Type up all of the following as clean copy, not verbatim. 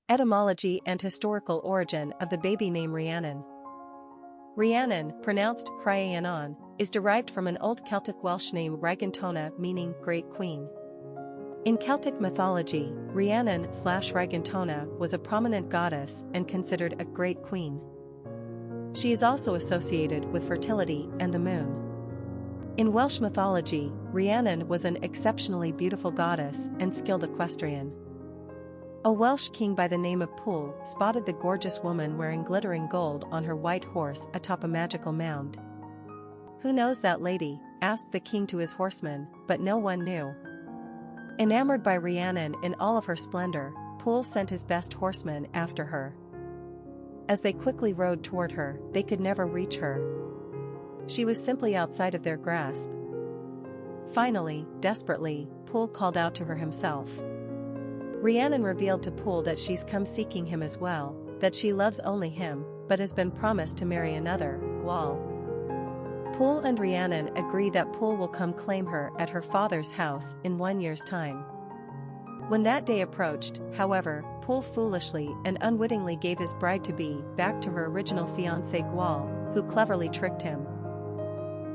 Etymology and historical origin of the baby name Rhiannon. Rhiannon, pronounced Rhiannon, is derived from an Old Celtic-Welsh name Rigantona, meaning Great Queen. In Celtic mythology, Rhiannon/Rigantona was a prominent goddess and considered a great queen. She is also associated with fertility and the moon. In Welsh mythology, Rhiannon was an exceptionally beautiful goddess and skilled equestrian. A Welsh king by the name of Pwyll spotted the gorgeous woman wearing glittering gold on her white horse atop a magical mound. "Who knows that lady?" asked the king to his horsemen, but no one knew. Enamored by Rhiannon in all of her splendor, Pwyll sent his best horsemen after her. As they quickly rode toward her, they could never reach her. She was simply outside of their grasp. Finally, desperately, Pwyll called out to her himself. Rhiannon revealed to Pwyll that she's come seeking him as well, that she loves only him, but has been promised to marry another, Pwyll. Pwyll and Rhiannon agree that Pwyll will come claim her at her father's house in 1 year's time. When that day approached, however, Pwyll foolishly and unwittingly gave his bride-to-be back to her original fiancé Pwyll, who cleverly tricked him.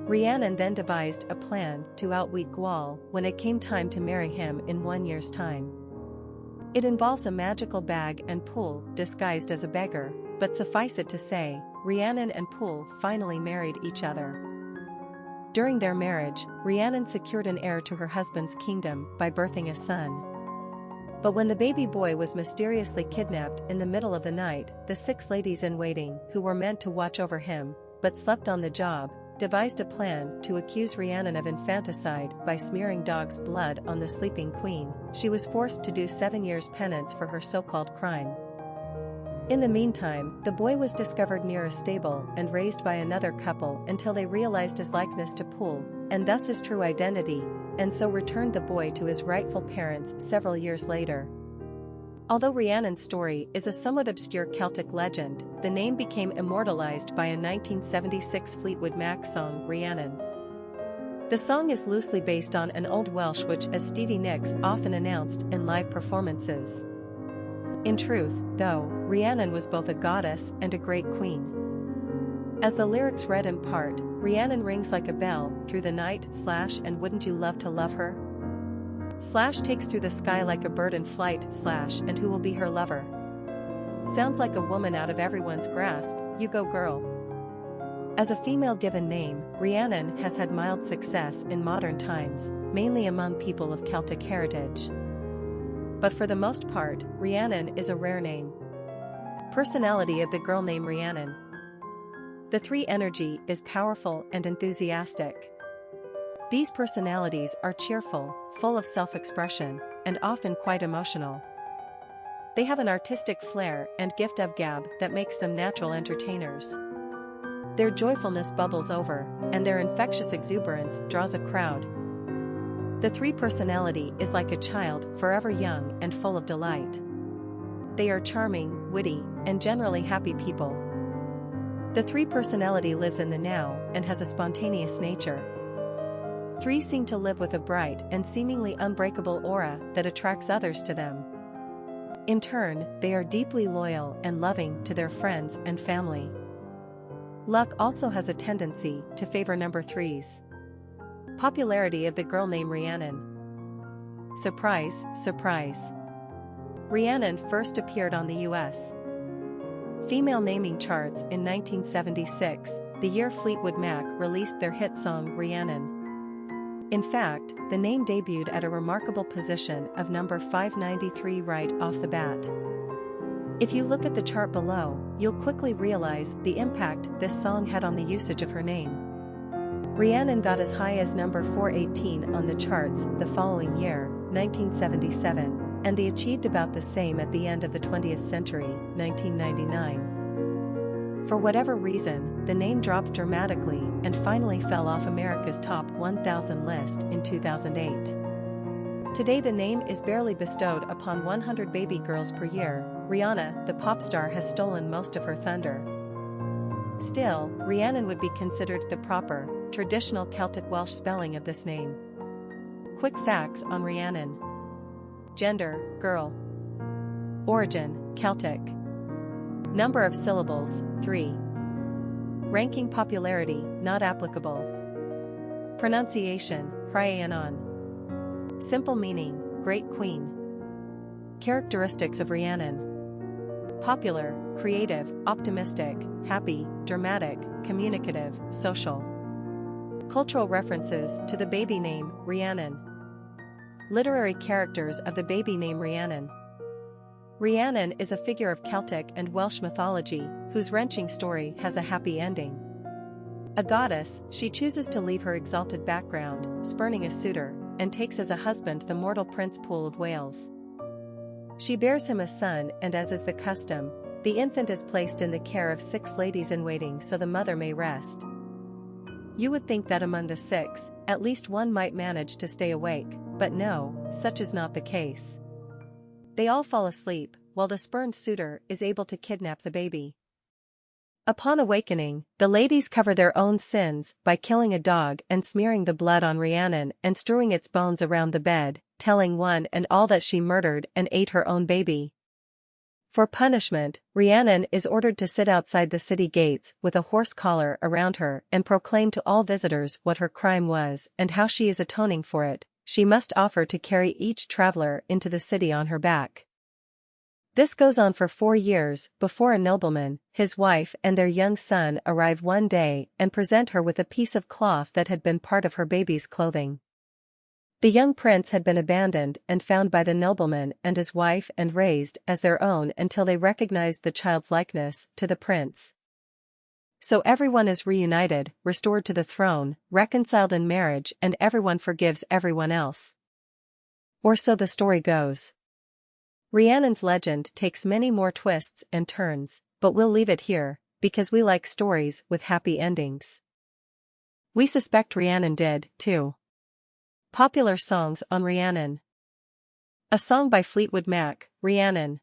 Rhiannon then devised a plan to outwit Pwyll when it came time to marry him in 1 year's time. It involves a magical bag and Pwyll disguised as a beggar, but suffice it to say, Rhiannon and Pwyll finally married each other. During their marriage, Rhiannon secured an heir to her husband's kingdom by birthing a son. But when the baby boy was mysteriously kidnapped in the middle of the night, the 6 ladies-in-waiting who were meant to watch over him, but slept on the job, devised a plan to accuse Rhiannon of infanticide by smearing dog's blood on the sleeping queen. She was forced to do 7 years' penance for her so-called crime. In the meantime, the boy was discovered near a stable and raised by another couple until they realized his likeness to Pwyll, and thus his true identity, and so returned the boy to his rightful parents several years later. Although Rhiannon's story is a somewhat obscure Celtic legend, the name became immortalized by a 1976 Fleetwood Mac song, Rhiannon. The song is loosely based on an Old Welsh which, as Stevie Nicks often announced in live performances. In truth, though, Rhiannon was both a goddess and a great queen. As the lyrics read in part, Rhiannon rings like a bell through the night, / and wouldn't you love to love her? / takes through the sky like a bird in flight, / and who will be her lover? Sounds like a woman out of everyone's grasp, you go girl. As a female given name, Rhiannon has had mild success in modern times, mainly among people of Celtic heritage. But for the most part, Rhiannon is a rare name. Personality of the girl named Rhiannon. The 3 energy is powerful and enthusiastic. These personalities are cheerful, full of self-expression, and often quite emotional. They have an artistic flair and gift of gab that makes them natural entertainers. Their joyfulness bubbles over, and their infectious exuberance draws a crowd. The 3 personality is like a child, forever young and full of delight. They are charming, witty, and generally happy people. The 3 personality lives in the now and has a spontaneous nature. 3 seem to live with a bright and seemingly unbreakable aura that attracts others to them. In turn, they are deeply loyal and loving to their friends and family. Luck also has a tendency to favor number 3s. Popularity of the girl named Rhiannon. Surprise, surprise. Rhiannon first appeared on the U.S. female naming charts in 1976, the year Fleetwood Mac released their hit song Rhiannon. In fact, the name debuted at a remarkable position of number 593 right off the bat. If you look at the chart below, you'll quickly realize the impact this song had on the usage of her name. Rhiannon got as high as number 418 on the charts the following year, 1977, and they achieved about the same at the end of the 20th century, 1999. For whatever reason, the name dropped dramatically and finally fell off America's top 1,000 list in 2008. Today the name is barely bestowed upon 100 baby girls per year. Rihanna, the pop star, has stolen most of her thunder. Still, Rhiannon would be considered the proper, traditional Celtic Welsh spelling of this name. Quick facts on Rhiannon. Gender, girl. Origin, Celtic. Number of syllables, 3. Ranking popularity, not applicable. Pronunciation, Rhiannon. Simple meaning, Great Queen. Characteristics of Rhiannon. Popular, creative, optimistic, happy, dramatic, communicative, social. Cultural references to the baby name, Rhiannon. Literary characters of the baby name Rhiannon. Rhiannon is a figure of Celtic and Welsh mythology, whose wrenching story has a happy ending. A goddess, she chooses to leave her exalted background, spurning a suitor, and takes as a husband the mortal Prince Pwyll of Wales. She bears him a son, and as is the custom, the infant is placed in the care of 6 ladies-in-waiting so the mother may rest. You would think that among the 6, at least one might manage to stay awake, but no, such is not the case. They all fall asleep, while the spurned suitor is able to kidnap the baby. Upon awakening, the ladies cover their own sins by killing a dog and smearing the blood on Rhiannon and strewing its bones around the bed, telling one and all that she murdered and ate her own baby. For punishment, Rhiannon is ordered to sit outside the city gates with a horse collar around her and proclaim to all visitors what her crime was and how she is atoning for it. She must offer to carry each traveler into the city on her back. This goes on for 4 years, before a nobleman, his wife and their young son arrive one day and present her with a piece of cloth that had been part of her baby's clothing. The young prince had been abandoned and found by the nobleman and his wife and raised as their own until they recognized the child's likeness to the prince. So everyone is reunited, restored to the throne, reconciled in marriage, and everyone forgives everyone else. Or so the story goes. Rhiannon's legend takes many more twists and turns, but we'll leave it here, because we like stories with happy endings. We suspect Rhiannon did, too. Popular songs on Rhiannon. A song by Fleetwood Mac, Rhiannon.